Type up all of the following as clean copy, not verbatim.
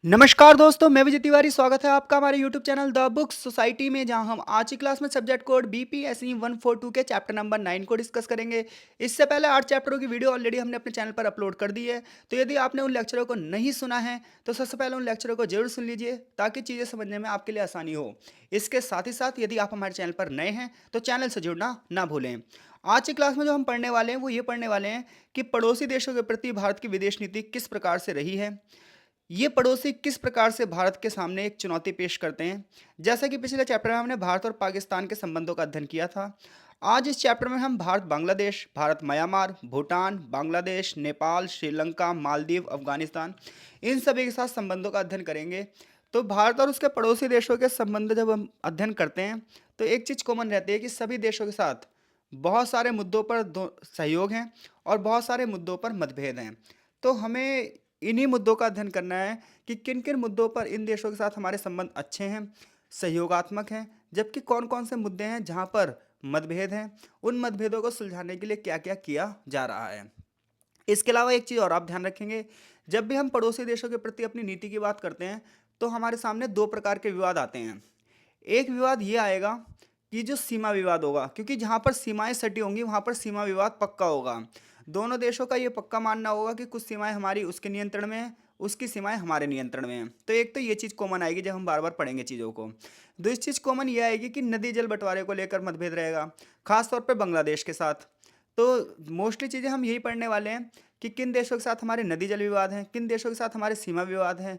नमस्कार दोस्तों, मैं विजय तिवारी। स्वागत है आपका हमारे YouTube channel the books society में, जहां हम आज की क्लास में सब्जेक्ट कोड बीपीएससी 142 के चैप्टर नंबर 9 को डिस्कस करेंगे। इससे पहले 8 चैप्टरों की वीडियो ऑलरेडी हमने अपने चैनल पर अपलोड कर दी है, तो यदि आपने उन लेक्चरों को नहीं सुना है तो सबसे पहले उन लेक्चरों को जरूर सुन लीजिए ताकि चीज़ें समझने में आपके लिए आसानी हो। इसके साथ ही साथ यदि आप हमारे चैनल पर नए हैं तो चैनल से जुड़ना ना भूलें। आज की क्लास में जो हम पढ़ने वाले हैं वो ये पढ़ने वाले हैं कि पड़ोसी देशों के प्रति भारत की विदेश नीति किस प्रकार से रही है। ये पड़ोसी किस प्रकार से भारत के सामने एक चुनौती पेश करते हैं। जैसा कि पिछले चैप्टर में हमने भारत और पाकिस्तान के संबंधों का अध्ययन किया था, आज इस चैप्टर में हम भारत बांग्लादेश, भारत म्यांमार, भूटान, बांग्लादेश, नेपाल, श्रीलंका, मालदीव, अफगानिस्तान, इन सभी के साथ संबंधों का अध्ययन करेंगे। तो भारत और उसके पड़ोसी देशों के संबंध जब हम अध्ययन करते हैं तो एक चीज़ कॉमन रहती है कि सभी देशों के साथ बहुत सारे मुद्दों पर दो सहयोग हैं और बहुत सारे मुद्दों पर मतभेद हैं। तो हमें इन्हीं मुद्दों का अध्ययन करना है कि किन किन मुद्दों पर इन देशों के साथ हमारे संबंध अच्छे हैं, सहयोगात्मक हैं, जबकि कौन कौन से मुद्दे हैं जहां पर मतभेद हैं, उन मतभेदों को सुलझाने के लिए क्या क्या किया जा रहा है। इसके अलावा एक चीज़ और आप ध्यान रखेंगे, जब भी हम पड़ोसी देशों के प्रति अपनी नीति की बात करते हैं तो हमारे सामने दो प्रकार के विवाद आते हैं। एक विवाद ये आएगा कि जो सीमा विवाद होगा, क्योंकि जहां पर सीमाएं सटी होंगी वहां पर सीमा विवाद पक्का होगा। दोनों देशों का ये पक्का मानना होगा कि कुछ सीमाएं हमारी उसके नियंत्रण में है, उसकी सीमाएं हमारे नियंत्रण में हैं। तो एक तो ये चीज़ कॉमन आएगी जब हम बार बार पढ़ेंगे चीज़ों को। दूसरी चीज़ कॉमन ये आएगी कि नदी जल बंटवारे को लेकर मतभेद रहेगा, खासतौर पर बांग्लादेश के साथ। तो मोस्टली चीज़ें हम यही पढ़ने वाले हैं कि किन देशों के साथ हमारे नदी जल विवाद हैं, किन देशों के साथ हमारे सीमा विवाद हैं,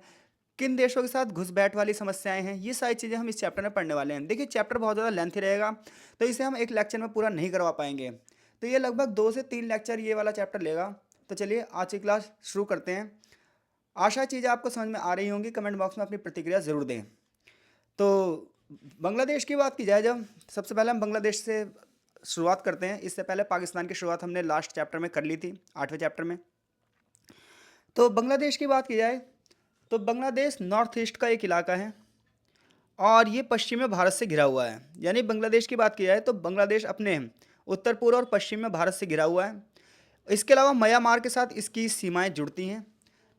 किन देशों के साथ घुसपैठ वाली समस्याएं हैं। ये सारी चीज़ें हम इस चैप्टर में पढ़ने वाले हैं। देखिए, चैप्टर बहुत ज़्यादा लेंथी रहेगा तो इसे हम एक लेक्चर में पूरा नहीं करवा पाएंगे, तो ये लगभग 2 से 3 लेक्चर ये वाला चैप्टर लेगा। तो चलिए आज की क्लास शुरू करते हैं। आशा है चीज़ें आपको समझ में आ रही होंगी। कमेंट बॉक्स में अपनी प्रतिक्रिया ज़रूर दें। तो बांग्लादेश की बात की जाए, जब सबसे पहले हम बांग्लादेश से शुरुआत करते हैं। इससे पहले पाकिस्तान की शुरुआत हमने लास्ट चैप्टर में कर ली थी, 8वें चैप्टर में। तो बांग्लादेश की बात की जाए तो बांग्लादेश नॉर्थ ईस्ट का एक इलाका है और ये पश्चिम में भारत से घिरा हुआ है। यानी बांग्लादेश की बात की जाए तो बांग्लादेश अपने उत्तर पूर्व और पश्चिम में भारत से घिरा हुआ है। इसके अलावा म्यांमार के साथ इसकी सीमाएं जुड़ती हैं।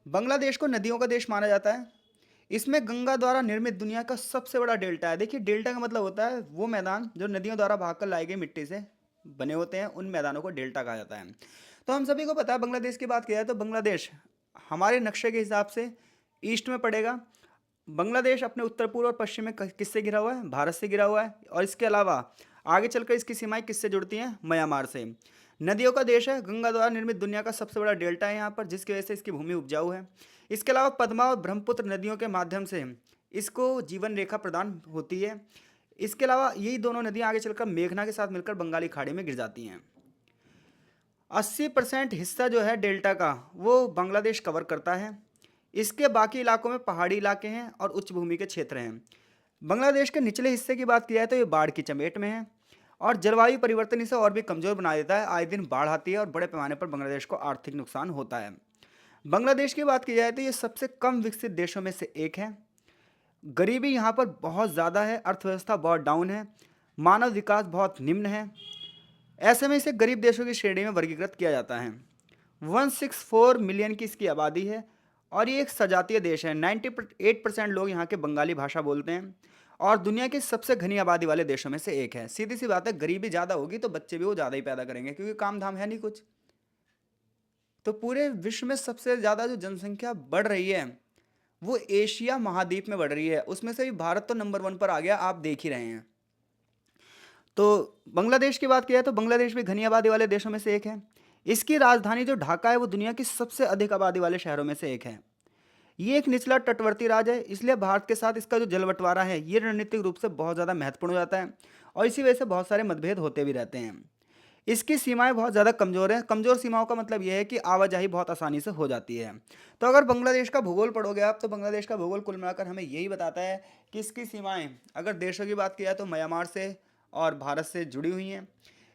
बांग्लादेश को नदियों का देश माना जाता है। इसमें गंगा द्वारा निर्मित दुनिया का सबसे बड़ा डेल्टा है। देखिए, डेल्टा का मतलब होता है वो मैदान जो नदियों द्वारा भागकर लाई गई मिट्टी से बने होते हैं, उन मैदानों को डेल्टा कहा जाता है। तो हम सभी को पता है, बांग्लादेश की बात की जाए तो बांग्लादेश हमारे नक्शे के हिसाब से ईस्ट में पड़ेगा। बांग्लादेश अपने उत्तर पूर्व और पश्चिम में किससे घिरा हुआ है? भारत से घिरा हुआ है। और इसके अलावा आगे चलकर इसकी सीमाएं किससे जुड़ती हैं? म्यांमार से। नदियों का देश है, गंगा द्वारा निर्मित दुनिया का सबसे बड़ा डेल्टा है यहाँ पर, जिसकी वजह से इसकी भूमि उपजाऊ है। इसके अलावा पद्मा और ब्रह्मपुत्र नदियों के माध्यम से इसको जीवन रेखा प्रदान होती है। इसके अलावा यही दोनों नदियाँ आगे चलकर मेघना के साथ मिलकर बंगाली खाड़ी में गिर जाती हैं। 80% हिस्सा जो है डेल्टा का वो बांग्लादेश कवर करता है। इसके बाकी इलाकों में पहाड़ी इलाके हैं और उच्च भूमि के क्षेत्र हैं। बांग्लादेश के निचले हिस्से की बात की जाए तो ये बाढ़ की चपेट में है और जलवायु परिवर्तन इसे और भी कमज़ोर बना देता है। आए दिन बाढ़ आती है और बड़े पैमाने पर बांग्लादेश को आर्थिक नुकसान होता है। बांग्लादेश की बात की जाए तो ये सबसे कम विकसित देशों में से एक है। गरीबी यहाँ पर बहुत ज़्यादा है, अर्थव्यवस्था बहुत डाउन है, मानव विकास बहुत निम्न है। ऐसे में इसे गरीब देशों की श्रेणी में वर्गीकृत किया जाता है। 164 मिलियन की इसकी आबादी है और ये एक सजातीय देश है। 98% लोग यहाँ के बंगाली भाषा बोलते हैं और दुनिया की सबसे घनी आबादी वाले देशों में से एक है। सीधी सी बात है, गरीबी ज़्यादा होगी तो बच्चे भी वो ज़्यादा ही पैदा करेंगे, क्योंकि काम धाम है नहीं कुछ। तो पूरे विश्व में सबसे ज़्यादा जो जनसंख्या बढ़ रही है वो एशिया महाद्वीप में बढ़ रही है। उसमें से भी भारत तो नंबर 1 पर आ गया, आप देख ही रहे हैं। तो बांग्लादेश की बात की जाए तो बांग्लादेश भी घनी आबादी वाले देशों में से एक है। इसकी राजधानी जो ढाका है वो दुनिया की सबसे अधिक आबादी वाले शहरों में से एक है। ये एक निचला तटवर्ती राज्य है, इसलिए भारत के साथ इसका जो जल बंटवारा है ये रणनीतिक रूप से बहुत ज़्यादा महत्वपूर्ण हो जाता है और इसी वजह से बहुत सारे मतभेद होते भी रहते हैं। इसकी सीमाएं बहुत ज़्यादा कमज़ोर हैं। कमज़ोर सीमाओं का मतलब यह है कि आवाजाही बहुत आसानी से हो जाती है। तो अगर बांग्लादेश का भूगोल पढ़ोगे आप तो बांग्लादेश का भूगोल कुल मिलाकर हमें यही बताता है कि इसकी सीमाएं अगर देशों की बात की जाए तो म्यांमार से और भारत से जुड़ी हुई हैं।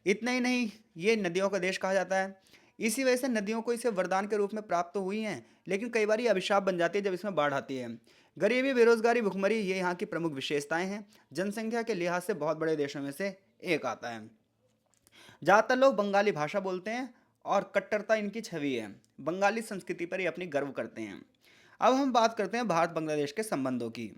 इतना ही नहीं, ये नदियों का देश कहा जाता है। इसी वजह से नदियों को इसे वरदान के रूप में प्राप्त तो हुई हैं, लेकिन कई बार ये अभिशाप बन जाती है जब इसमें बाढ़ आती है। गरीबी, बेरोजगारी, भुखमरी ये यहाँ की प्रमुख विशेषताएं हैं। जनसंख्या के लिहाज से बहुत बड़े देशों में से एक आता है। ज़्यादातर लोग बंगाली भाषा बोलते हैं और कट्टरता इनकी छवि है। बंगाली संस्कृति पर ये अपनी गर्व करते हैं। अब हम बात करते हैं भारत बांग्लादेश के संबंधों की।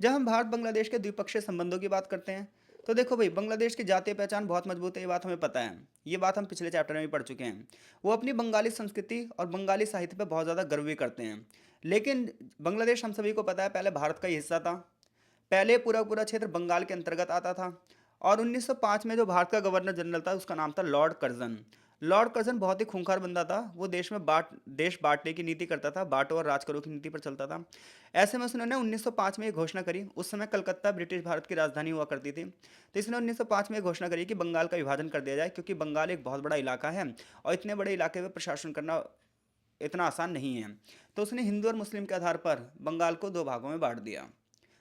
जब हम भारत बांग्लादेश के द्विपक्षीय संबंधों की बात करते हैं, तो देखो भाई, बांग्लादेश की जातीय पहचान बहुत मजबूत है, ये बात हमें पता है। ये बात हम पिछले चैप्टर में भी पढ़ चुके हैं। वो अपनी बंगाली संस्कृति और बंगाली साहित्य पर बहुत ज़्यादा गर्व भी करते हैं। लेकिन बांग्लादेश, हम सभी को पता है, पहले भारत का ही हिस्सा था। पहले पूरा पूरा क्षेत्र बंगाल के अंतर्गत आता था। और 1905 में जो भारत का गवर्नर जनरल था, उसका नाम था लॉर्ड कर्जन। लॉर्ड कर्जन बहुत ही खूंखार बंदा था। वो देश बांटने की नीति करता था, बांटो और राज करो की नीति पर चलता था। ऐसे में उसने 1905 में ये घोषणा करी। उस समय कलकत्ता ब्रिटिश भारत की राजधानी हुआ करती थी। तो इसने 1905 में ये घोषणा करी कि बंगाल का विभाजन कर दिया जाए, क्योंकि बंगाल एक बहुत बड़ा इलाका है और इतने बड़े इलाके में प्रशासन करना इतना आसान नहीं है। तो उसने हिंदू और मुस्लिम के आधार पर बंगाल को दो भागों में बांट दिया।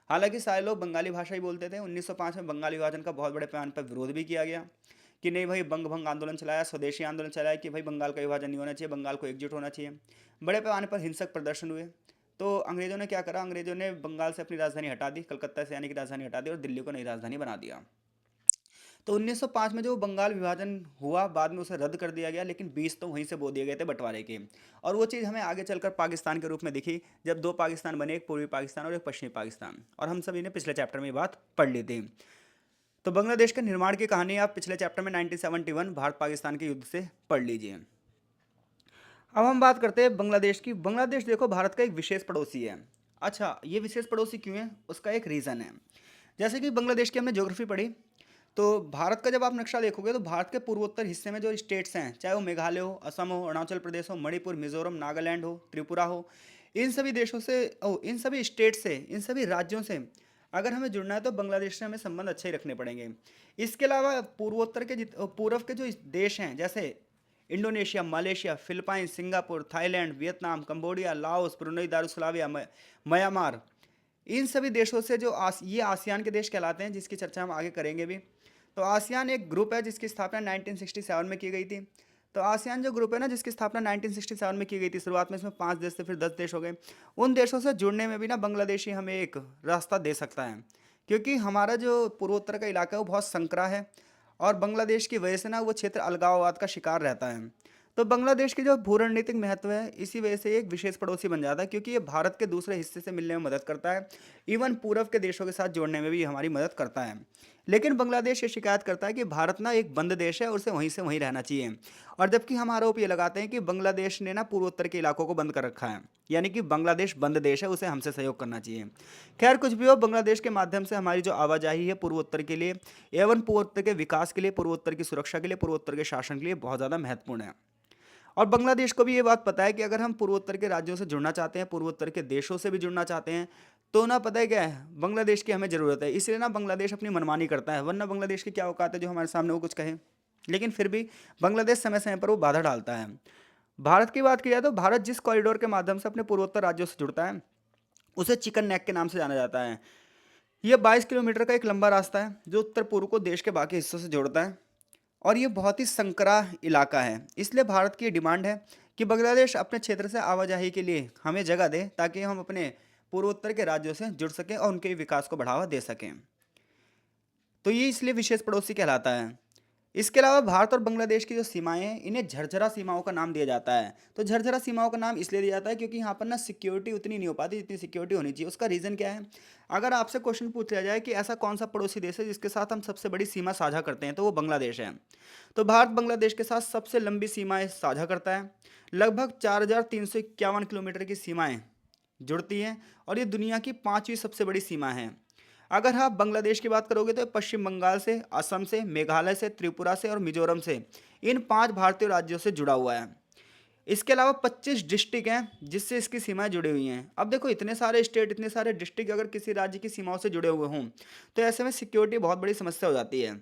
हालांकि सारे लोग बंगाली भाषा ही बोलते थे। 1905 में बंगाल विभाजन का बहुत बड़े पैमाने पर विरोध भी किया गया कि नहीं भाई, बंग भंग आंदोलन चलाया, स्वदेशी आंदोलन चलाया कि भाई बंगाल का विभाजन नहीं होना चाहिए, बंगाल को एकजुट होना चाहिए। बड़े पैमाने पर हिंसक प्रदर्शन हुए। तो अंग्रेजों ने क्या करा, अंग्रेजों ने बंगाल से अपनी राजधानी हटा दी, कलकत्ता से यानी कि राजधानी हटा दी और दिल्ली को नई राजधानी बना दिया। तो 1905 में जो बंगाल विभाजन हुआ, बाद में उसे रद्द कर दिया गया, लेकिन बीज तो वहीं से बो दिए गए थे बंटवारे के। और वो चीज़ हमें आगे चलकर पाकिस्तान के रूप में दिखी, जब दो पाकिस्तान बने, एक पूर्वी पाकिस्तान और एक पश्चिमी पाकिस्तान। और हम सभी ने पिछले चैप्टर में ये बात पढ़ ली थी। तो बांग्लादेश के निर्माण की कहानी आप पिछले चैप्टर में 1971 भारत पाकिस्तान के युद्ध से पढ़ लीजिए। अब हम बात करते हैं बांग्लादेश की। बांग्लादेश देखो, भारत का एक विशेष पड़ोसी है। अच्छा, ये विशेष पड़ोसी क्यों है, उसका एक रीज़न है। जैसे कि बांग्लादेश की हमने ज्योग्राफी पढ़ी, तो भारत का जब आप नक्शा देखोगे, तो भारत के पूर्वोत्तर हिस्से में जो स्टेट्स हैं, चाहे वो मेघालय हो, असम हो, अरुणाचल प्रदेश हो, मणिपुर, मिजोरम, नागालैंड हो, त्रिपुरा हो, इन सभी देशों से, इन सभी स्टेट से, इन सभी राज्यों से अगर हमें जुड़ना है, तो बांग्लादेश से हमें संबंध अच्छे ही रखने पड़ेंगे। इसके अलावा पूर्वोत्तर के पूर्व के जो देश हैं, जैसे Indonesia, Malaysia, Philippine, Singapore, Thailand, Vietnam, Cambodia, Laos, Brunei Darussalam, Myanmar, इन सभी देशों से जो ये आसियान के देश कहलाते हैं, जिसकी चर्चा हम आगे करेंगे भी। तो आसियान एक ग्रुप है जिसकी स्थापना 1967 में की गई थी। तो आसियान जो ग्रुप है ना, जिसकी स्थापना 1967 में की गई थी, शुरुआत में इसमें 5 देश थे, फिर 10 देश हो गए। उन देशों से जुड़ने में भी ना बांग्लादेशी हमें एक रास्ता दे सकता है, क्योंकि हमारा जो पूर्वोत्तर का इलाका है वो बहुत संकरा है, और बांग्लादेश की वजह से ना वो क्षेत्र अलगाववाद का शिकार रहता है। तो बांग्लादेश की जो भू रणनीतिक महत्व है, इसी वजह से एक विशेष पड़ोसी बन जाता है, क्योंकि ये भारत के दूसरे हिस्से से मिलने में मदद करता है। इवन पूर्व के देशों के साथ जोड़ने में भी हमारी मदद करता है। लेकिन बांग्लादेश ये शिकायत करता है कि भारत ना एक बंद देश है और उसे वहीं से वहीं रहना चाहिए। और जबकि हम आरोप ये लगाते हैं कि बांग्लादेश ने ना पूर्वोत्तर के इलाकों को बंद कर रखा है, यानी कि बांग्लादेश बंद देश है, उसे हमसे सहयोग करना चाहिए। खैर, कुछ भी हो, बांग्लादेश के माध्यम से हमारी जो आवाजाही है पूर्वोत्तर के लिए, एवं पूर्वोत्तर के विकास के लिए, पूर्वोत्तर की सुरक्षा के लिए, पूर्वोत्तर के शासन के लिए बहुत ज़्यादा महत्वपूर्ण है। और बांग्लादेश को भी ये बात पता है कि अगर हम पूर्वोत्तर के राज्यों से जुड़ना चाहते हैं, पूर्वोत्तर के देशों से भी जुड़ना चाहते हैं, तो ना पता है क्या है, बांग्लादेश की हमें ज़रूरत है। इसलिए ना बांग्लादेश अपनी मनमानी करता है, वरना बांग्लादेश की क्या औकात है जो हमारे सामने वो कुछ कहे। लेकिन फिर भी बांग्लादेश समय समय पर वो बाधा डालता है। भारत की बात की जाए तो भारत जिस कॉरिडोर के माध्यम से अपने पूर्वोत्तर राज्यों से जुड़ता है, उसे चिकन नेक के नाम से जाना जाता है। यह 22 किलोमीटर का एक लंबा रास्ता है जो उत्तर पूर्व को देश के बाकी हिस्सों से जोड़ता है, और ये बहुत ही संकरा इलाका है। इसलिए भारत की डिमांड है कि बांग्लादेश अपने क्षेत्र से आवाजाही के लिए हमें जगह दे, ताकि हम अपने पूर्वोत्तर के राज्यों से जुड़ सकें और उनके विकास को बढ़ावा दे सकें। तो ये इसलिए विशेष पड़ोसी कहलाता है। इसके अलावा भारत और बांग्लादेश की जो सीमाएं हैं, इन्हें झरझरा सीमाओं का नाम दिया जाता है। तो झरझरा सीमाओं का नाम इसलिए दिया जाता है क्योंकि यहाँ पर ना सिक्योरिटी उतनी नहीं हो पाती जितनी सिक्योरिटी होनी चाहिए। उसका रीज़न क्या है, अगर आपसे क्वेश्चन पूछ लिया जाए कि ऐसा कौन सा पड़ोसी देश है जिसके साथ हम सबसे बड़ी सीमा साझा करते हैं, तो वो बांग्लादेश है। तो भारत बांग्लादेश के साथ सबसे लंबी सीमाएं साझा करता है। लगभग 4351 किलोमीटर की सीमाएं जुड़ती हैं, और ये दुनिया की 5वीं सबसे बड़ी सीमा है। अगर आप बांग्लादेश की बात करोगे तो पश्चिम बंगाल से, असम से, मेघालय से, त्रिपुरा से और मिजोरम से, इन 5 भारतीय राज्यों से जुड़ा हुआ है। इसके अलावा 25 डिस्ट्रिक्ट हैं जिससे इसकी सीमाएं जुड़ी हुई हैं। अब देखो, इतने सारे स्टेट, इतने सारे डिस्ट्रिक्ट अगर किसी राज्य की सीमाओं से जुड़े हुए हों, तो ऐसे में सिक्योरिटी बहुत बड़ी समस्या हो जाती है।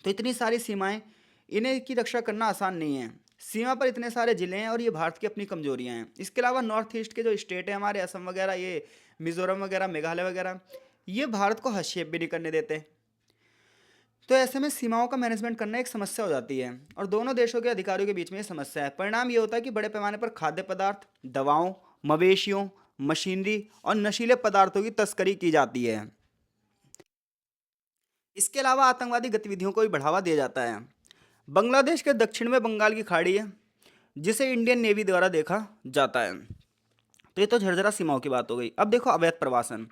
तो इतनी सारी सीमाएं, इन्हें की रक्षा करना आसान नहीं है। सीमा पर इतने सारे जिले हैं, और ये भारत की अपनी कमजोरियां हैं। इसके अलावा नॉर्थ ईस्ट के जो स्टेट हैं हमारे, असम वगैरह, ये मिजोरम वगैरह, मेघालय वगैरह, ये भारत को हस्तक्षेप भी नहीं करने देते। तो ऐसे में सीमाओं का मैनेजमेंट करना एक समस्या हो जाती है, और दोनों देशों के अधिकारियों के बीच में ये समस्या है। परिणाम ये होता है कि बड़े पैमाने पर खाद्य पदार्थ, दवाओं, मवेशियों, मशीनरी और नशीले पदार्थों की तस्करी की जाती है। इसके अलावा आतंकवादी गतिविधियों को भी बढ़ावा दिया जाता है। बांग्लादेश के दक्षिण में बंगाल की खाड़ी है, जिसे इंडियन नेवी द्वारा देखा जाता है। तो ये तो झरझरा सीमाओं की बात हो गई। अब देखो अवैध प्रवासन।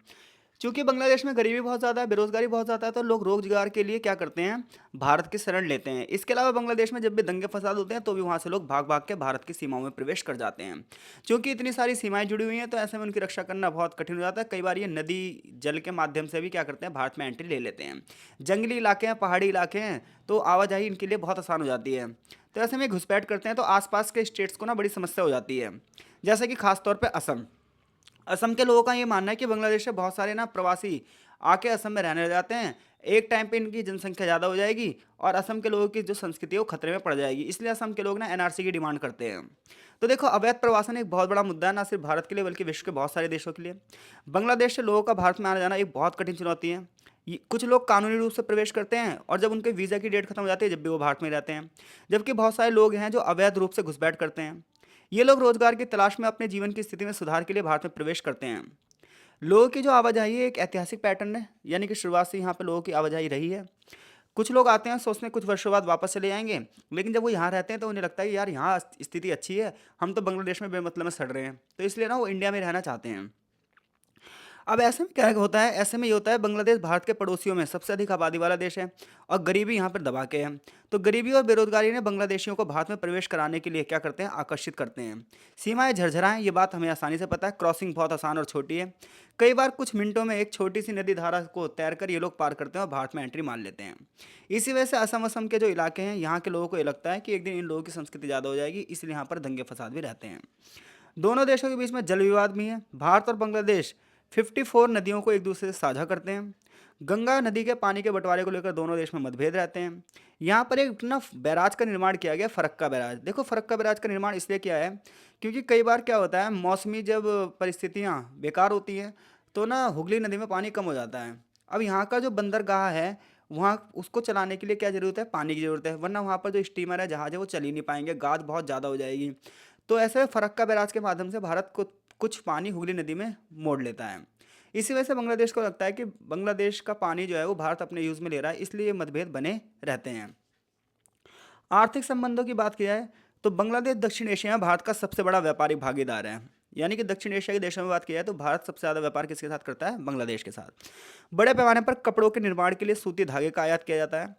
चूंकि बांग्लादेश में गरीबी बहुत ज़्यादा है, बेरोजगारी बहुत ज़्यादा है, तो लोग रोजगार के लिए क्या करते हैं, भारत की शरण लेते हैं। इसके अलावा बांग्लादेश में जब भी दंगे फसाद होते हैं तो भी वहाँ से लोग भाग भाग के भारत की सीमाओं में प्रवेश कर जाते हैं। क्योंकि इतनी सारी सीमाएं जुड़ी हुई हैं तो ऐसे में उनकी रक्षा करना बहुत कठिन हो जाता है। कई बार ये नदी जल के माध्यम से भी क्या करते हैं, भारत में एंट्री ले लेते हैं। जंगली इलाके हैं, पहाड़ी इलाके हैं, तो आवाजाही इनके लिए बहुत आसान हो जाती है। तो ऐसे में घुसपैठ करते हैं तो आसपास के स्टेट्स को ना बड़ी समस्या हो जाती है। जैसे कि खासतौर पर असम। असम के लोगों का ये मानना है कि बांग्लादेश से बहुत सारे ना प्रवासी आके असम में रहने लग जाते हैं। एक टाइम पे इनकी जनसंख्या ज़्यादा हो जाएगी और असम के लोगों की जो संस्कृति है वो खतरे में पड़ जाएगी। इसलिए असम के लोग ना एनआरसी की डिमांड करते हैं। तो देखो अवैध प्रवासन एक बहुत बड़ा मुद्दा है, ना सिर्फ भारत के लिए बल्कि विश्व के बहुत सारे देशों के लिए। बांग्लादेश से लोगों का भारत में आना जाना एक बहुत कठिन चुनौती है। कुछ लोग कानूनी रूप से प्रवेश करते हैं और जब उनके वीज़ा की डेट खत्म हो जाती है जब भी वो भारत में रहते हैं। जबकि बहुत सारे लोग हैं जो अवैध रूप से घुसपैठ करते हैं। ये लोग रोजगार की तलाश में अपने जीवन की स्थिति में सुधार के लिए भारत में प्रवेश करते हैं। लोगों की जो आवाजाही है एक ऐतिहासिक पैटर्न है, यानी कि शुरुआत से यहाँ पे लोगों की आवाजाही रही है। कुछ लोग आते हैं सोचते हैं कुछ वर्षों बाद वापस चले जाएंगे, लेकिन जब वो यहाँ रहते हैं तो उन्हें लगता है कि यार यहाँ स्थिति अच्छी है, हम तो बांग्लादेश में बेमतलब में सड़ रहे हैं, तो इसलिए ना वो इंडिया में रहना चाहते हैं। अब ऐसे में क्या होता है, ऐसे में ये होता है बांग्लादेश भारत के पड़ोसियों में सबसे अधिक आबादी वाला देश है और गरीबी यहाँ पर दबा के है। तो गरीबी और बेरोजगारी ने बांग्लादेशियों को भारत में प्रवेश कराने के लिए क्या करते हैं, आकर्षित करते हैं। सीमाएं झरझराएं, ये बात हमें आसानी से पता है। क्रॉसिंग बहुत आसान और छोटी है। कई बार कुछ मिनटों में एक छोटी सी नदी धारा को तैर कर ये लोग पार करते हैं और भारत में एंट्री मान लेते हैं। इसी वजह से असम के जो इलाके हैं यहाँ के लोगों को ये लगता है कि एक दिन इन लोगों की संस्कृति ज़्यादा हो जाएगी, इसलिए यहाँ पर दंगे फसाद भी रहते हैं। दोनों देशों के बीच में जल विवाद भी है। भारत और बांग्लादेश 54 नदियों को एक दूसरे से साझा करते हैं। गंगा नदी के पानी के बंटवारे को लेकर दोनों देश में मतभेद रहते हैं। यहाँ पर एक ना बैराज का निर्माण किया गया, फरक्का बैराज। देखो फरक्का बैराज का निर्माण इसलिए किया है क्योंकि कई बार क्या होता है, मौसमी जब परिस्थितियाँ बेकार होती हैं तो ना हुगली नदी में पानी कम हो जाता है। अब यहाँ का जो बंदरगाह है वहाँ उसको चलाने के लिए क्या ज़रूरत है, पानी की ज़रूरत है, वरना वहाँ पर जो स्टीमर है, जहाज़ है, वो चल ही नहीं पाएंगे, गाद बहुत ज़्यादा हो जाएगी। तो ऐसे फरक्का बैराज के माध्यम से भारत को कुछ पानी हुगली नदी में मोड़ लेता है। इसी वजह से बांग्लादेश को लगता है कि बांग्लादेश का पानी जो है वो भारत अपने यूज़ में ले रहा है, इसलिए ये मतभेद बने रहते हैं। आर्थिक संबंधों की बात की जाए तो बांग्लादेश दक्षिण एशिया में भारत का सबसे बड़ा व्यापारिक भागीदार है। यानी कि दक्षिण एशिया के देशों में बात की जाए तो भारत सबसे ज़्यादा व्यापार किसके साथ करता है, बांग्लादेश के साथ। बड़े पैमाने पर कपड़ों के निर्माण के लिए सूती धागे का आयात किया जाता है,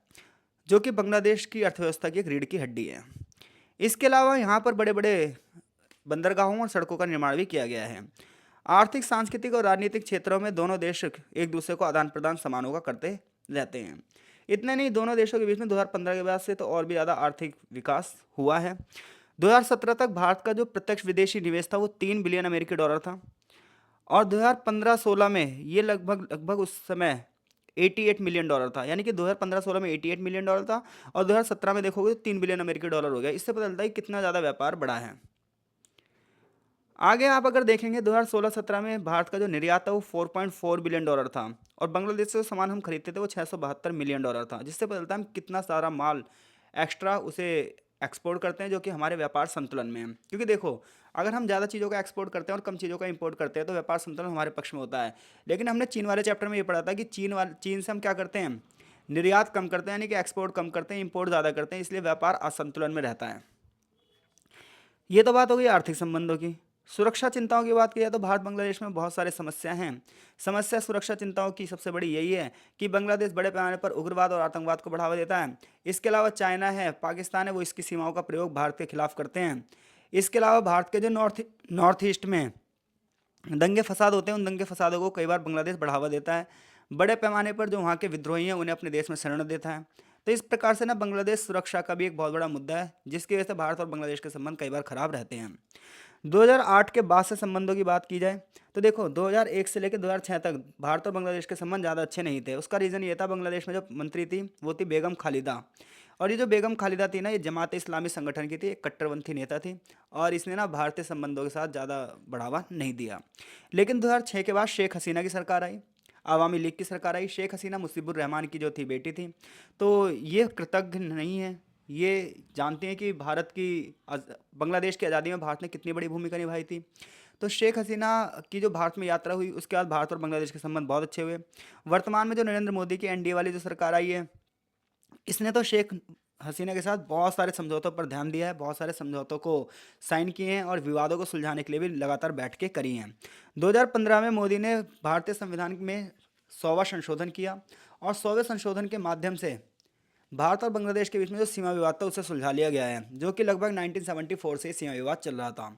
जो कि बांग्लादेश की अर्थव्यवस्था की एक रीढ़ की हड्डी है। इसके अलावा यहाँ पर बड़े बड़े बंदरगाहों और सड़कों का निर्माण भी किया गया है। आर्थिक, सांस्कृतिक और राजनीतिक क्षेत्रों में दोनों देश एक दूसरे को आदान प्रदान समानों का करते रहते हैं। इतने नहीं, दोनों देशों के बीच में 2015 के बाद से तो और भी ज़्यादा आर्थिक विकास हुआ है। 2017 तक भारत का जो प्रत्यक्ष विदेशी निवेश था वो 3 बिलियन अमेरिकी डॉलर था और 2015-16 में ये लगभग लगभग उस समय 88 मिलियन डॉलर था। यानी कि 2015-16 में 88 मिलियन डॉलर था और 2017 में देखोगे तो 3 बिलियन अमेरिकी डॉलर हो गया। इससे पता चलता है कि कितना ज़्यादा व्यापार बढ़ा है। आगे आप अगर देखेंगे 2016-17 में भारत का जो निर्यात था वो 4.4 बिलियन डॉलर था और बांग्लादेश से जो सामान हम खरीदते थे वो 672 मिलियन डॉलर था, जिससे पता चलता है हम कितना सारा माल एक्स्ट्रा उसे एक्सपोर्ट करते हैं, जो कि हमारे व्यापार संतुलन में है। क्योंकि देखो अगर हम ज़्यादा चीज़ों का एक्सपोर्ट करते हैं और कम चीज़ों का इंपोर्ट करते हैं तो व्यापार संतुलन हमारे पक्ष में होता है। लेकिन हमने चीन वाले चैप्टर में ये पढ़ा था कि चीन से हम क्या करते हैं, निर्यात कम करते हैं, यानी कि एक्सपोर्ट कम करते हैं, इंपोर्ट ज़्यादा करते हैं, इसलिए व्यापार असंतुलन में रहता है। ये तो बात हो गई आर्थिक संबंधों की। सुरक्षा चिंताओं की बात की जाए तो भारत बांग्लादेश में बहुत सारे समस्या हैं। समस्या सुरक्षा चिंताओं की सबसे बड़ी यही है कि बांग्लादेश बड़े पैमाने पर उग्रवाद और आतंकवाद को बढ़ावा देता है। इसके अलावा चाइना है, पाकिस्तान है, वो इसकी सीमाओं का प्रयोग भारत के खिलाफ करते हैं। इसके अलावा भारत के जो नॉर्थ ईस्ट में दंगे फसाद होते हैं, उन दंगे फसादों को कई बार बांग्लादेश बढ़ावा देता है। बड़े पैमाने पर जो वहाँ के विद्रोही हैं उन्हें अपने देश में शरण देता है। तो इस प्रकार से ना बांग्लादेश सुरक्षा का भी एक बहुत बड़ा मुद्दा है, जिसकी वजह से भारत और बांग्लादेश के संबंध कई बार खराब रहते हैं। 2008 के बाद से संबंधों की बात की जाए तो देखो 2001 से लेकर 2006 तक भारत और बांग्लादेश के संबंध ज़्यादा अच्छे नहीं थे। उसका रीज़न ये था, बांग्लादेश में जो मंत्री थी वो थी बेगम खालिदा। और ये जो बेगम खालिदा थी ना, ये जमात इस्लामी संगठन की थी, एक कट्टरपंथी नेता थी और इसने ना भारतीय संबंधों के साथ ज़्यादा बढ़ावा नहीं दिया। लेकिन 2006 के बाद शेख हसीना की सरकार आई, आवामी लीग की सरकार आई। शेख हसीना मुजीबुर रहमान की जो थी बेटी थी। तो ये कृतज्ञ नहीं है, ये जानते हैं कि बांग्लादेश की आज़ादी में भारत ने कितनी बड़ी भूमिका निभाई थी। तो शेख हसीना की जो भारत में यात्रा हुई उसके बाद भारत और बांग्लादेश के संबंध बहुत अच्छे हुए। वर्तमान में जो नरेंद्र मोदी की एनडीए वाली जो सरकार आई है, इसने तो शेख हसीना के साथ बहुत सारे समझौतों पर ध्यान दिया है, बहुत सारे समझौतों को साइन किए हैं और विवादों को सुलझाने के लिए भी लगातार बैठकें करी हैं। 2015 में मोदी ने भारतीय संविधान में 100वां संशोधन किया और 100वें संशोधन के माध्यम से भारत और बांग्लादेश के बीच में जो सीमा विवाद था उसे सुलझा लिया गया है, जो कि लगभग 1974 से सीमा विवाद चल रहा था।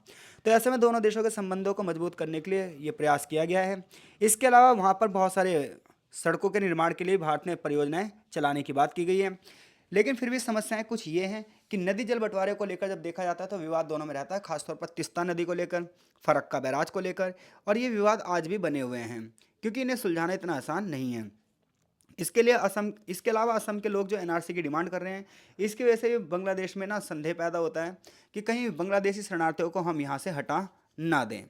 तो ऐसे में दोनों देशों के संबंधों को मजबूत करने के लिए ये प्रयास किया गया है। इसके अलावा वहाँ पर बहुत सारे सड़कों के निर्माण के लिए भारत में परियोजनाएं चलाने की बात की गई है। लेकिन फिर भी समस्याएं कुछ ये हैं कि नदी जल बंटवारे को लेकर जब देखा जाता है तो विवाद दोनों में रहता है, खासतौर पर तिस्ता नदी को लेकर, फरक्का बैराज को लेकर, और ये विवाद आज भी बने हुए हैं क्योंकि इन्हें सुलझाना इतना आसान नहीं है। इसके अलावा असम के लोग जो एनआरसी की डिमांड कर रहे हैं, इसकी वजह से भी बांग्लादेश में ना संदेह पैदा होता है कि कहीं बांग्लादेशी शरणार्थियों को हम यहाँ से हटा ना दें।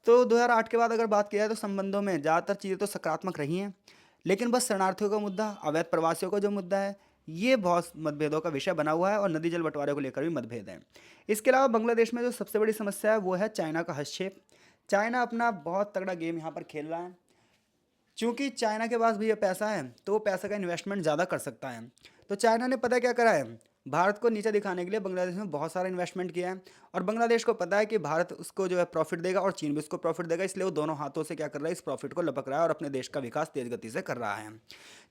तो 2008 के बाद अगर बात की जाए तो संबंधों में ज़्यादातर चीज़ें तो सकारात्मक रही हैं, लेकिन बस शरणार्थियों का मुद्दा, अवैध प्रवासियों का जो मुद्दा है, ये बहुत मतभेदों का विषय बना हुआ है और नदी जल बंटवारे को लेकर भी मतभेद है। इसके अलावा बांग्लादेश में जो सबसे बड़ी समस्या है वो है चाइना का हस्तक्षेप। चाइना अपना बहुत तगड़ा गेम यहाँ पर खेल रहा है। चूंकि चाइना के पास भी ये पैसा है तो वो पैसे का इन्वेस्टमेंट ज़्यादा कर सकता है। तो चाइना ने पता क्या करा है, भारत को नीचे दिखाने के लिए बांग्लादेश में बहुत सारा इन्वेस्टमेंट किया है और बांग्लादेश को पता है कि भारत उसको जो है प्रॉफिट देगा और चीन भी उसको प्रॉफिट देगा, इसलिए वो दोनों हाथों से क्या कर रहा है, इस प्रॉफिट को लपक रहा है और अपने देश का विकास तेज गति से कर रहा है।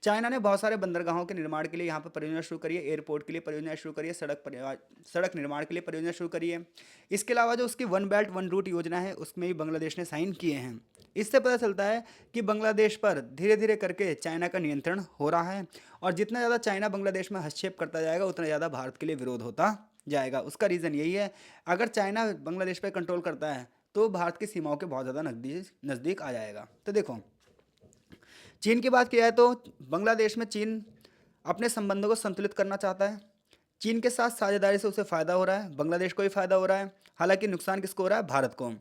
चाइना ने बहुत सारे बंदरगाहों के निर्माण के लिए यहाँ पर परियोजना शुरू करी है, एयरपोर्ट के लिए परियोजना शुरू करी है, सड़क निर्माण के लिए परियोजना शुरू करी है। इसके अलावा जो उसकी वन बेल्ट वन रूट योजना है उसमें भी बांग्लादेश ने साइन किए हैं। इससे पता चलता है कि बांग्लादेश पर धीरे धीरे करके चाइना का नियंत्रण हो रहा है और जितना ज़्यादा चाइना बांग्लादेश में हस्तक्षेप करता जाएगा उतना ज़्यादा भारत के लिए विरोध होता जाएगा। उसका रीज़न यही है, अगर चाइना बांग्लादेश पर कंट्रोल करता है तो भारत की सीमाओं के बहुत ज़्यादा नज़दीक नज़दीक आ जाएगा। तो देखो, चीन की बात की जाए तो बांग्लादेश में चीन अपने संबंधों को संतुलित करना चाहता है। चीन के साथ साझेदारी से उसे फ़ायदा हो रहा है, बांग्लादेश को भी फ़ायदा हो रहा है। हालांकि नुकसान किसको हो रहा है, भारत को,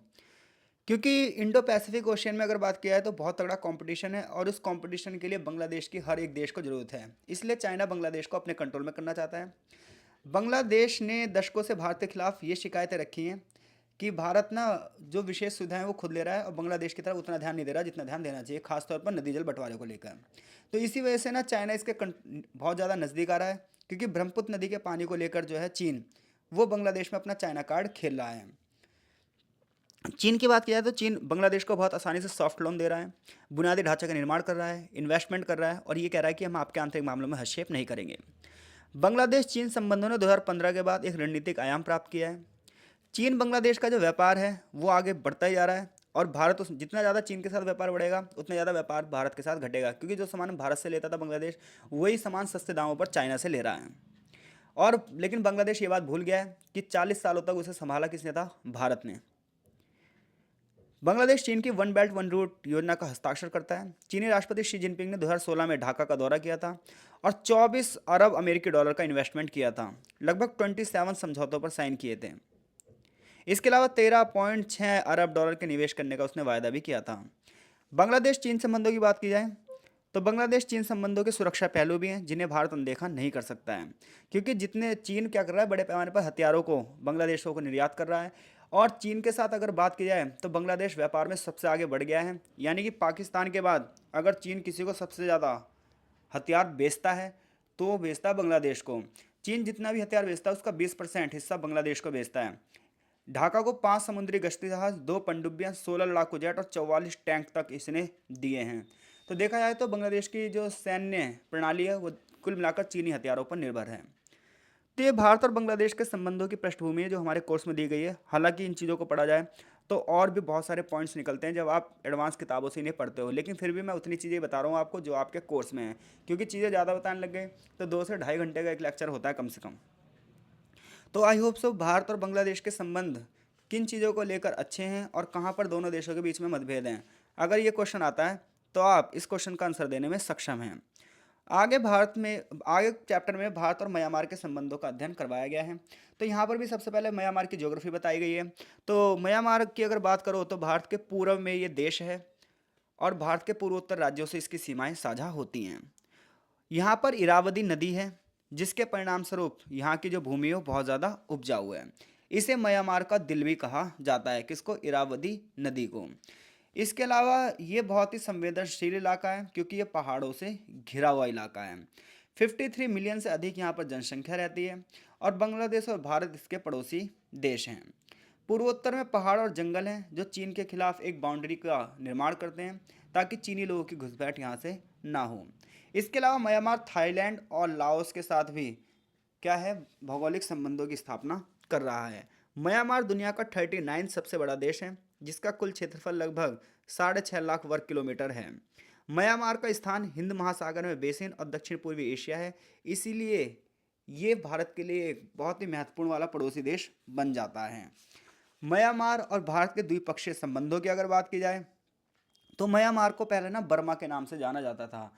क्योंकि इंडो पैसिफिक ओशियन में अगर बात किया है तो बहुत तगड़ा कंपटीशन है और उस कंपटीशन के लिए बांग्लादेश की हर एक देश को ज़रूरत है। इसलिए चाइना बांग्लादेश को अपने कंट्रोल में करना चाहता है। बांग्लादेश ने दशकों से भारत के खिलाफ ये शिकायतें रखी हैं कि भारत ना जो विशेष सुविधाएं वो खुद ले रहा है और बांग्लादेश की तरफ उतना ध्यान नहीं दे रहा जितना ध्यान देना चाहिए, खासतौर पर नदी जल बंटवारे को लेकर। तो इसी वजह से ना चाइना बहुत ज़्यादा नज़दीक आ रहा है, क्योंकि ब्रह्मपुत्र नदी के पानी को लेकर जो है चीन, वो बांग्लादेश में अपना चाइना कार्ड खेल रहा है। चीन की बात की जाए तो चीन बांग्लादेश को बहुत आसानी से सॉफ्ट लोन दे रहा है, बुनियादी ढांचे का निर्माण कर रहा है, इन्वेस्टमेंट कर रहा है और ये कह रहा है कि हम आपके आंतरिक मामलों में हस्तक्षेप नहीं करेंगे। बांग्लादेश चीन संबंधों ने 2015 के बाद एक रणनीतिक आयाम प्राप्त किया है। चीन बांग्लादेश का जो व्यापार है वो आगे बढ़ता ही जा रहा है और भारत जितना ज़्यादा चीन के साथ व्यापार बढ़ेगा उतना ज़्यादा व्यापार भारत के साथ घटेगा, क्योंकि जो सामान भारत से लेता था बांग्लादेश, वही सामान सस्ते दामों पर चाइना से ले रहा है। और लेकिन बांग्लादेश ये बात भूल गया है कि 40 सालों तक उसे संभाला किसने था, भारत ने। बांग्लादेश चीन की वन बेल्ट वन रूट योजना का हस्ताक्षर करता है। चीनी राष्ट्रपति शी जिनपिंग ने 2016 में ढाका का दौरा किया था और 24 अरब अमेरिकी डॉलर का इन्वेस्टमेंट किया था। लगभग 27 समझौतों पर साइन किए थे। इसके अलावा 13.6 अरब डॉलर के निवेश करने का उसने वायदा भी किया था। बांग्लादेश चीन संबंधों की बात की जाए तो बांग्लादेश चीन संबंधों के सुरक्षा पहलू भी हैं जिन्हें भारत अनदेखा नहीं कर सकता है, क्योंकि जितने चीन क्या कर रहा है, बड़े पैमाने पर हथियारों को बांग्लादेश को निर्यात कर रहा है। और चीन के साथ अगर बात की जाए तो बांग्लादेश व्यापार में सबसे आगे बढ़ गया है, यानी कि पाकिस्तान के बाद अगर चीन किसी को सबसे ज़्यादा हथियार बेचता है तो वो बेचता है बांग्लादेश को। चीन जितना भी हथियार बेचता है उसका 20% हिस्सा बांग्लादेश को बेचता है। ढाका को 5 समुद्री गश्ती जहाज, 2 पनडुब्बियां, 16 लड़ाकू जेट और 44 टैंक तक इसने दिए हैं। तो देखा जाए तो बांग्लादेश की जो सैन्य प्रणाली है वो कुल मिलाकर चीनी हथियारों पर निर्भर है। तो ये भारत और बांग्लादेश के संबंधों की पृष्ठभूमि है जो हमारे कोर्स में दी गई है। हालांकि इन चीज़ों को पढ़ा जाए तो और भी बहुत सारे पॉइंट्स निकलते हैं जब आप एडवांस किताबों से इन्हें पढ़ते हो, लेकिन फिर भी मैं उतनी चीज़ें बता रहा हूँ आपको जो आपके कोर्स में है, क्योंकि चीज़ें ज़्यादा बताने लग गए तो 2 से ढाई घंटे का एक लेक्चर होता है कम से कम। तो आई होप सो भारत और बांग्लादेश के संबंध किन चीज़ों को लेकर अच्छे हैं और कहाँ पर दोनों देशों के बीच में मतभेद हैं, अगर ये क्वेश्चन आता है तो आप इस क्वेश्चन का आंसर देने में सक्षम हैं। आगे चैप्टर में भारत और म्यांमार के संबंधों का अध्ययन करवाया गया है। तो यहाँ पर भी सबसे पहले म्यांमार की ज्योग्राफी बताई गई है। तो म्यांमार की अगर बात करो तो भारत के पूर्व में ये देश है और भारत के पूर्वोत्तर राज्यों से इसकी सीमाएं साझा होती हैं। यहाँ पर इरावदी नदी है जिसके परिणाम स्वरूप यहाँ की जो भूमि है वो बहुत ज़्यादा उपजाऊ है। इसे म्यांमार का दिल भी कहा जाता है, किसको, इरावदी नदी को। इसके अलावा ये बहुत ही संवेदनशील इलाका है क्योंकि ये पहाड़ों से घिरा हुआ इलाका है। 53 मिलियन से अधिक यहाँ पर जनसंख्या रहती है और बांग्लादेश और भारत इसके पड़ोसी देश हैं। पूर्वोत्तर में पहाड़ और जंगल हैं जो चीन के खिलाफ एक बाउंड्री का निर्माण करते हैं ताकि चीनी लोगों की घुसपैठ यहाँ से ना हो। इसके अलावा म्यांमार थाईलैंड और लाओस के साथ भी क्या है, भौगोलिक संबंधों की स्थापना कर रहा है। म्यांमार दुनिया का 39 सबसे बड़ा देश है जिसका कुल क्षेत्रफल लगभग 6.5 लाख वर्ग किलोमीटर है। म्यांमार का स्थान हिंद महासागर में बेसिन और दक्षिण पूर्वी एशिया है, इसीलिए ये भारत के लिए एक बहुत ही महत्वपूर्ण वाला पड़ोसी देश बन जाता है। म्यांमार और भारत के द्विपक्षीय संबंधों की अगर बात की जाए तो म्यांमार को पहले ना बर्मा के नाम से जाना जाता था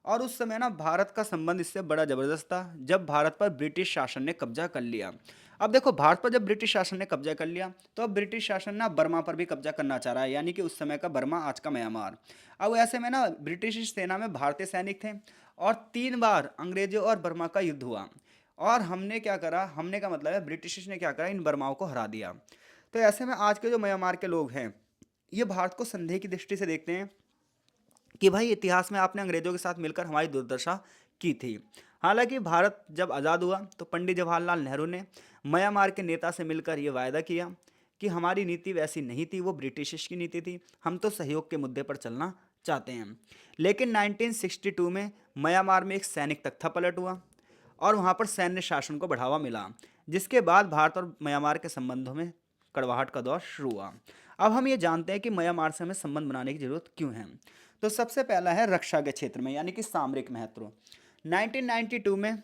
और उस समय ना भारत का संबंध इससे बड़ा जबरदस्त था जब भारत पर ब्रिटिश शासन ने कब्जा कर लिया। अब देखो, भारत पर जब ब्रिटिश शासन ने कब्जा कर लिया तो अब ब्रिटिश शासन ना बर्मा पर भी कब्जा करना चाह रहा है, यानी कि उस समय का बर्मा, आज का म्यांमार। अब ऐसे में ना ब्रिटिश सेना में भारतीय सैनिक थे और 3 बार अंग्रेजों और बर्मा का युद्ध हुआ और हमने क्या करा, हमने का मतलब है ब्रिटिश ने क्या करा, इन बर्माओं को हरा दिया। तो ऐसे में आज के जो म्यांमार के लोग हैं ये भारत को संदेह की दृष्टि से देखते हैं कि भाई इतिहास में आपने अंग्रेजों के साथ मिलकर हमारी दुर्दशा की थी। हालांकि भारत जब आज़ाद हुआ तो पंडित जवाहरलाल नेहरू ने म्यांमार के नेता से मिलकर ये वायदा किया कि हमारी नीति वैसी नहीं थी, वो ब्रिटिश की नीति थी, हम तो सहयोग के मुद्दे पर चलना चाहते हैं। लेकिन 1962 में म्यांमार में एक सैनिक तख्तापलट हुआ और वहाँ पर सैन्य शासन को बढ़ावा मिला, जिसके बाद भारत और म्यांमार के संबंधों में कड़वाहट का दौर शुरू हुआ। अब हम ये जानते हैं कि म्यांमार से हमें संबंध बनाने की जरूरत क्यों है। तो सबसे पहला है रक्षा के क्षेत्र में, यानी कि सामरिक महत्व। 1992 में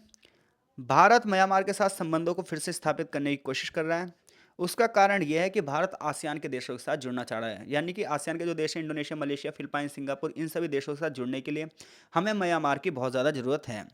भारत म्यांमार के साथ संबंधों को फिर से स्थापित करने की कोशिश कर रहा है। उसका कारण यह है कि भारत आसियान के देशों के साथ जुड़ना चाह रहा है, यानी कि आसियान के जो देश हैं, इंडोनेशिया, मलेशिया, फिलिपाइन, सिंगापुर, इन सभी देशों के साथ जुड़ने के लिए हमें म्यांमार की बहुत ज़्यादा ज़रूरत है।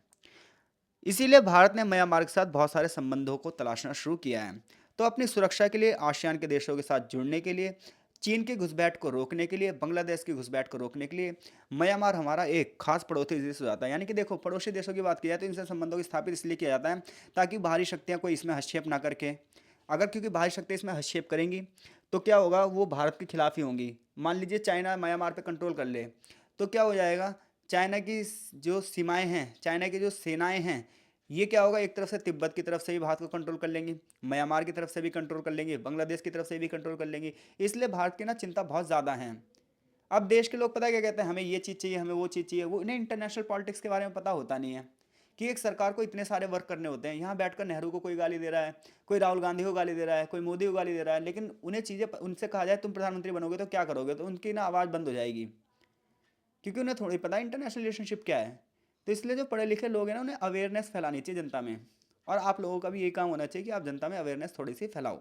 इसीलिए भारत ने म्यांमार के साथ बहुत सारे संबंधों को तलाशना शुरू किया है। तो अपनी सुरक्षा के लिए, आसियान के देशों के साथ जुड़ने के लिए, चीन की घुसपैठ को रोकने के लिए, बांग्लादेश की घुसपैठ को रोकने के लिए म्यांमार हमारा एक खास पड़ोसी देश हो जाता है। यानी कि देखो, पड़ोसी देशों की बात की जाए तो इनसे संबंधों को स्थापित इसलिए किया जाता है ताकि बाहरी शक्तियाँ कोई इसमें हस्तक्षेप ना करके। अगर क्योंकि बाहरी शक्ति इसमें हस्तक्षेप करेंगी तो क्या होगा, वो भारत के खिलाफ ही होंगी। मान लीजिए चाइना म्यांमार पे कंट्रोल कर ले तो क्या हो जाएगा, चाइना की जो सीमाएं हैं, चाइना की जो सेनाएं हैं, ये क्या होगा, एक तरफ से तिब्बत की तरफ से भी भारत को कंट्रोल कर लेंगी, म्यांमार की तरफ से भी कंट्रोल कर लेंगे, बांग्लादेश की तरफ से भी कंट्रोल कर लेंगी। इसलिए भारत की ना चिंता बहुत ज़्यादा है। अब देश के लोग पता है क्या कहते हैं, हमें ये चीज़ चाहिए, हमें वो चीज़ चाहिए। वो इन्हें इंटरनेशनल पॉलिटिक्स के बारे में पता होता नहीं है कि एक सरकार को इतने सारे वर्क करने होते हैं। यहाँ बैठकर नेहरू को कोई गाली दे रहा है, कोई राहुल गांधी को गाली दे रहा है, कोई मोदी को गाली दे रहा है, लेकिन उन्हें चीज़ें, उनसे कहा जाए तुम प्रधानमंत्री बनोगे तो क्या करोगे, तो उनकी ना आवाज़ बंद हो जाएगी, क्योंकि उन्हें थोड़ी पता है इंटरनेशनल रिलेशनशिप क्या है। तो इसलिए जो पढ़े लिखे लोग हैं ना, उन्हें अवेयरनेस फैलानी चाहिए जनता में, और आप लोगों का भी यही काम होना चाहिए कि आप जनता में अवेयरनेस थोड़ी सी फैलाओ।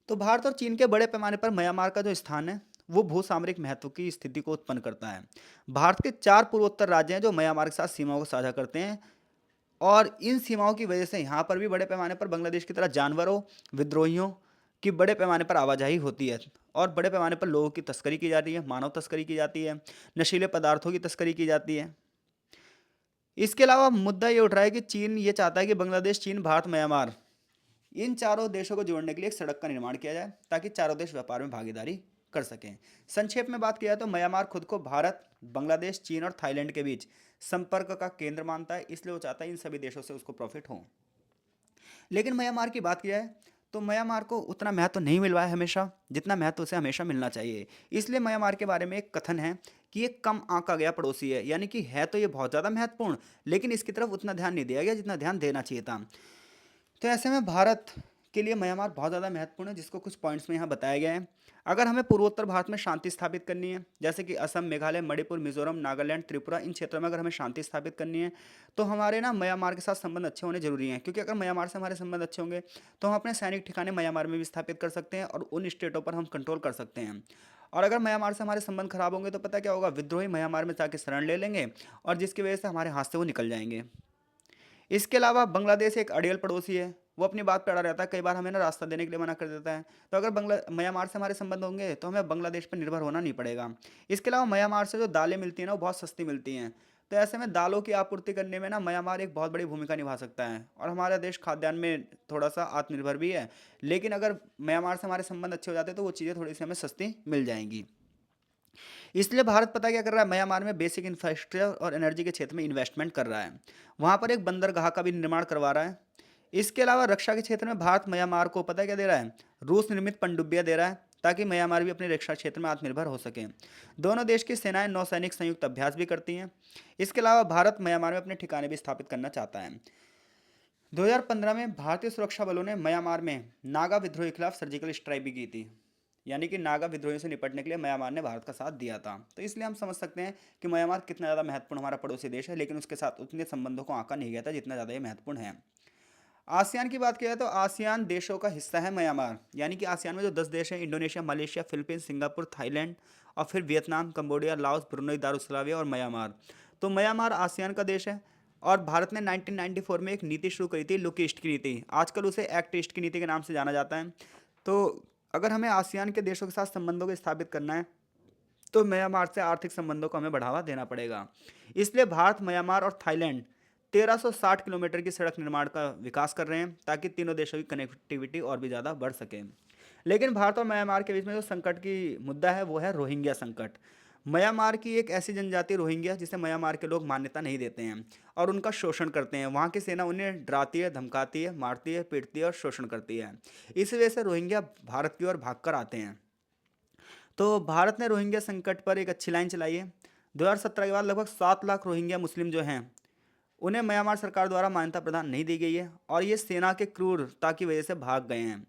तो भारत और चीन के बड़े पैमाने पर म्यांमार का जो स्थान है वो भू सामरिक महत्व की स्थिति को उत्पन्न करता है। भारत के 4 पूर्वोत्तर राज्य हैं जो म्यांमार के साथ सीमाओं को साझा करते हैं और इन सीमाओं की वजह से यहाँ पर भी बड़े पैमाने पर बांग्लादेश की तरह जानवरों, विद्रोहियों की बड़े पैमाने पर आवाजाही होती है और बड़े पैमाने पर लोगों की तस्करी की जाती है, मानव तस्करी की जाती है, नशीले पदार्थों की तस्करी की जाती है। इसके अलावा मुद्दा ये उठ रहा है कि चीन ये चाहता है कि बांग्लादेश, चीन, भारत, म्यांमार, इन चारों देशों को जोड़ने के लिए एक सड़क का निर्माण किया जाए ताकि चारों देश व्यापार में भागीदारी कर सकें। संक्षेप में बात किया तो म्यांमार खुद को भारत, बांग्लादेश, चीन और थाईलैंड के बीच संपर्क का केंद्र मानता है, इसलिए वो चाहता है इन सभी देशों से उसको प्रॉफिट हो। लेकिन म्यांमार की बात की जाए तो म्यांमार को उतना महत्व नहीं मिल रहा है हमेशा, जितना महत्व उसे हमेशा मिलना चाहिए। इसलिए म्यांमार के बारे में एक कथन है कि ये कम आंका गया पड़ोसी है, यानी कि है तो ये बहुत ज़्यादा महत्वपूर्ण, लेकिन इसकी तरफ उतना ध्यान नहीं दिया गया जितना ध्यान देना चाहिए था। तो ऐसे में भारत के लिए म्यांमार बहुत ज़्यादा महत्वपूर्ण है, जिसको कुछ पॉइंट्स में यहाँ बताया गया है। अगर हमें पूर्वोत्तर भारत में शांति स्थापित करनी है, जैसे कि असम, मेघालय, मणिपुर, मिजोरम, नागालैंड, त्रिपुरा, इन क्षेत्रों में अगर हमें शांति स्थापित करनी है तो हमारे ना म्यांमार के साथ संबंध अच्छे होने जरूरी हैं, क्योंकि अगर म्यांमार से हमारे संबंध अच्छे होंगे तो हम अपने सैनिक ठिकाने म्यांमार में भी स्थापित कर सकते हैं और उन स्टेटों पर हम कंट्रोल कर सकते हैं। और अगर म्यांमार से हमारे संबंध खराब होंगे तो पता क्या होगा, विद्रोही म्यांमार में जाके शरण ले लेंगे और जिसकी वजह से हमारे हाथ से वो निकल जाएंगे। इसके अलावा बांग्लादेश एक अड़ियल पड़ोसी है, वो अपनी बात पे अड़ा रहता है, कई बार हमें ना रास्ता देने के लिए मना कर देता है। तो अगर म्यांमार से हमारे संबंध होंगे तो हमें बांग्लादेश पर निर्भर होना नहीं पड़ेगा। इसके अलावा म्यांमार से जो दालें मिलती हैं ना वो बहुत सस्ती मिलती हैं, तो ऐसे में दालों की आपूर्ति करने में ना म्यांमार एक बहुत बड़ी भूमिका निभा सकता है और हमारा देश खाद्यान्न में थोड़ा सा आत्मनिर्भर भी है। लेकिन अगर म्यांमार से हमारे संबंध अच्छे हो जाते हैं तो वो चीज़ें थोड़ी सी हमें सस्ती मिल जाएंगी। इसलिए भारत पता क्या कर रहा है, म्यांमार में बेसिक इंफ्रास्ट्रक्चर और एनर्जी के क्षेत्र में इन्वेस्टमेंट कर रहा है। वहाँ पर एक बंदरगाह का भी निर्माण करवा रहा है। इसके अलावा रक्षा के क्षेत्र में भारत म्यांमार को पता क्या दे रहा है, रूस निर्मित पनडुब्बियां दे रहा है, ताकि म्यांमार भी अपने रक्षा क्षेत्र में आत्मनिर्भर हो सके। दोनों देश की सेनाएं नौसैनिक संयुक्त अभ्यास भी करती हैं। इसके अलावा भारत म्यांमार में अपने ठिकाने भी स्थापित करना चाहता है। 2015 में भारतीय सुरक्षा बलों ने म्यांमार में नागा विद्रोह के खिलाफ सर्जिकल स्ट्राइक भी की थी। यानी कि नागा विद्रोहियों से निपटने के लिए म्यांमार ने भारत का साथ दिया था। तो इसलिए हम समझ सकते हैं कि म्यांमार कितना ज़्यादा महत्वपूर्ण हमारा पड़ोसी देश है, लेकिन उसके साथ उतने संबंधों को आंका नहीं गया था जितना ज़्यादा ये महत्वपूर्ण है। आसियान की बात किया तो आसियान देशों का हिस्सा है म्यांमार। यानी कि आसियान में जो 10 देश हैं, Indonesia, Malaysia, Philippines, Singapore, Thailand और फिर वियतनाम, कंबोडिया, लाओस, ब्रुनई दारुसलाविया और म्यांमार। तो म्यांमार आसियान का देश है। और भारत ने 1994 में एक नीति शुरू करी थी, लुक ईस्ट की नीति। आजकल उसे एक्ट ईस्ट की नीति के नाम से जाना जाता है। तो अगर हमें आसियान के देशों के साथ संबंधों को स्थापित करना है तो म्यांमार से आर्थिक संबंधों को हमें बढ़ावा देना पड़ेगा। इसलिए भारत, म्यांमार और थाईलैंड 1360 किलोमीटर की सड़क निर्माण का विकास कर रहे हैं, ताकि तीनों देशों की कनेक्टिविटी और भी ज़्यादा बढ़ सके। लेकिन भारत और म्यांमार के बीच में जो संकट की मुद्दा है वो है रोहिंग्या संकट। म्यांमार की एक ऐसी जनजाति रोहिंग्या जिसे म्यांमार के लोग मान्यता नहीं देते हैं और उनका शोषण करते हैं। वहाँ की सेना उन्हें डराती है, धमकाती है, मारती है, पीटती है और शोषण करती है। इस वजह से रोहिंग्या भारत की ओर भागकर आते हैं। तो भारत ने रोहिंग्या संकट पर एक अच्छी लाइन चलाई है। 2017 के बाद लगभग 7 लाख रोहिंग्या मुस्लिम जो हैं, उन्हें म्यांमार सरकार द्वारा मान्यता प्रदान नहीं दी गई है और ये सेना के क्रूरता की वजह से भाग गए हैं।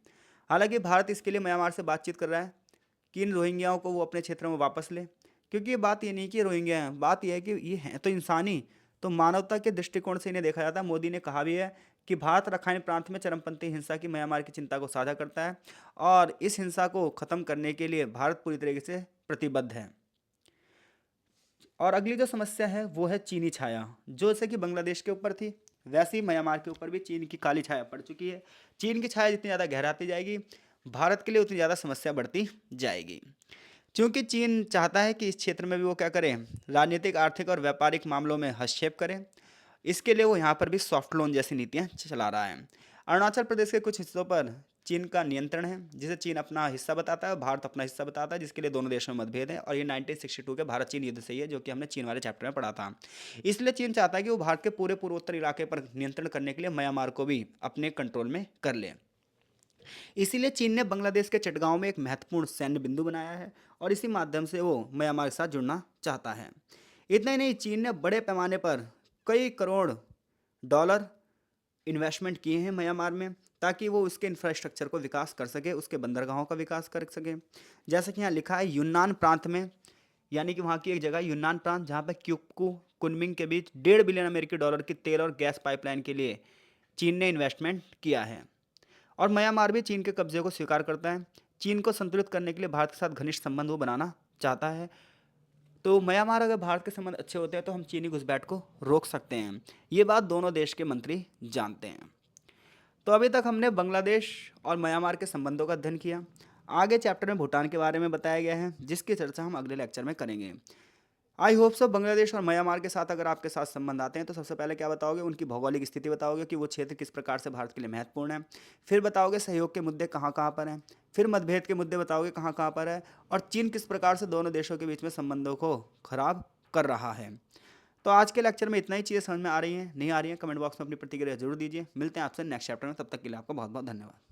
हालांकि भारत इसके लिए म्यांमार से बातचीत कर रहा है कि इन रोहिंग्याओं को वो अपने क्षेत्र में वापस ले। क्योंकि ये बात ये नहीं कि रोहिंग्या हैं, बात यह है कि ये हैं तो इंसानी, तो मानवता के दृष्टिकोण से इन्हें देखा जाता है। मोदी ने कहा भी है कि भारत रखाइन प्रांत में चरमपंथी हिंसा की म्यांमार की चिंता को साझा करता है और इस हिंसा को खत्म करने के लिए भारत पूरी तरीके से प्रतिबद्ध है। और अगली जो समस्या है वो है चीनी छाया। जो जैसे कि बांग्लादेश के ऊपर थी, वैसे ही म्यांमार के ऊपर भी चीन की काली छाया पड़ चुकी है। चीन की छाया जितनी ज़्यादा गहराती जाएगी, भारत के लिए उतनी ज़्यादा समस्या बढ़ती जाएगी। क्योंकि चीन चाहता है कि इस क्षेत्र में भी वो क्या करें, राजनीतिक, आर्थिक और व्यापारिक मामलों में हस्तक्षेप करें। इसके लिए वो यहाँ पर भी सॉफ्ट लोन जैसी नीतियाँ चला रहा है। अरुणाचल प्रदेश के कुछ हिस्सों पर चीन का नियंत्रण है, जिसे चीन अपना हिस्सा बताता है और भारत अपना हिस्सा बताता है, जिसके लिए दोनों देशों में मतभेद है। और ये 1962 के भारत चीन युद्ध से ही है, जो कि हमने चीन वाले चैप्टर में पढ़ा था। इसलिए चीन चाहता है कि वो भारत के पूरे पूर्वोत्तर इलाके पर नियंत्रण करने के लिए म्यांमार को भी अपने कंट्रोल में कर ले। इसीलिए चीन ने बांग्लादेश के चटगांव में एक महत्वपूर्ण सैन्य बिंदु बनाया है और इसी माध्यम से वो म्यांमार के साथ जुड़ना चाहता है। इतना ही नहीं, चीन ने बड़े पैमाने पर कई करोड़ डॉलर इन्वेस्टमेंट किए हैं म्यांमार में, ताकि वो उसके इंफ्रास्ट्रक्चर को विकास कर सके, उसके बंदरगाहों का विकास कर सके। जैसे कि यहाँ लिखा है यूनान प्रांत में, यानी कि वहाँ की एक जगह यूनान प्रांत, जहाँ पर क्यूकू कुनमिंग के बीच 1.5 बिलियन अमेरिकी डॉलर की तेल और गैस पाइपलाइन के लिए चीन ने इन्वेस्टमेंट किया है। और म्यांमार भी चीन के कब्जे को स्वीकार करता है। चीन को संतुलित करने के लिए भारत के साथ घनिष्ठ संबंध वो बनाना चाहता है। तो म्यांमार अगर भारत के संबंध अच्छे होते हैं तो हम चीनी घुसपैठ को रोक सकते हैं। ये बात दोनों देश के मंत्री जानते हैं। तो अभी तक हमने बांग्लादेश और म्यांमार के संबंधों का अध्ययन किया। आगे चैप्टर में भूटान के बारे में बताया गया है, जिसकी चर्चा हम अगले लेक्चर में करेंगे। आई होप सो बांग्लादेश और म्यांमार के साथ अगर आपके साथ संबंध आते हैं तो सबसे पहले क्या बताओगे, उनकी भौगोलिक स्थिति बताओगे कि वो क्षेत्र किस प्रकार से भारत के लिए महत्वपूर्ण है। फिर बताओगे सहयोग के मुद्दे कहाँ कहाँ पर हैं। फिर मतभेद के मुद्दे बताओगे कहाँ कहाँ पर है। और चीन किस प्रकार से दोनों देशों के बीच में संबंधों को खराब कर रहा है। तो आज के लेक्चर में इतना ही चीज़ें समझ में आ रही हैं, नहीं आ रही हैं, कमेंट बॉक्स में अपनी प्रतिक्रिया जरूर दीजिए। मिलते हैं आपसे नेक्स्ट चैप्टर में, तब तक के लिए आपका बहुत बहुत धन्यवाद।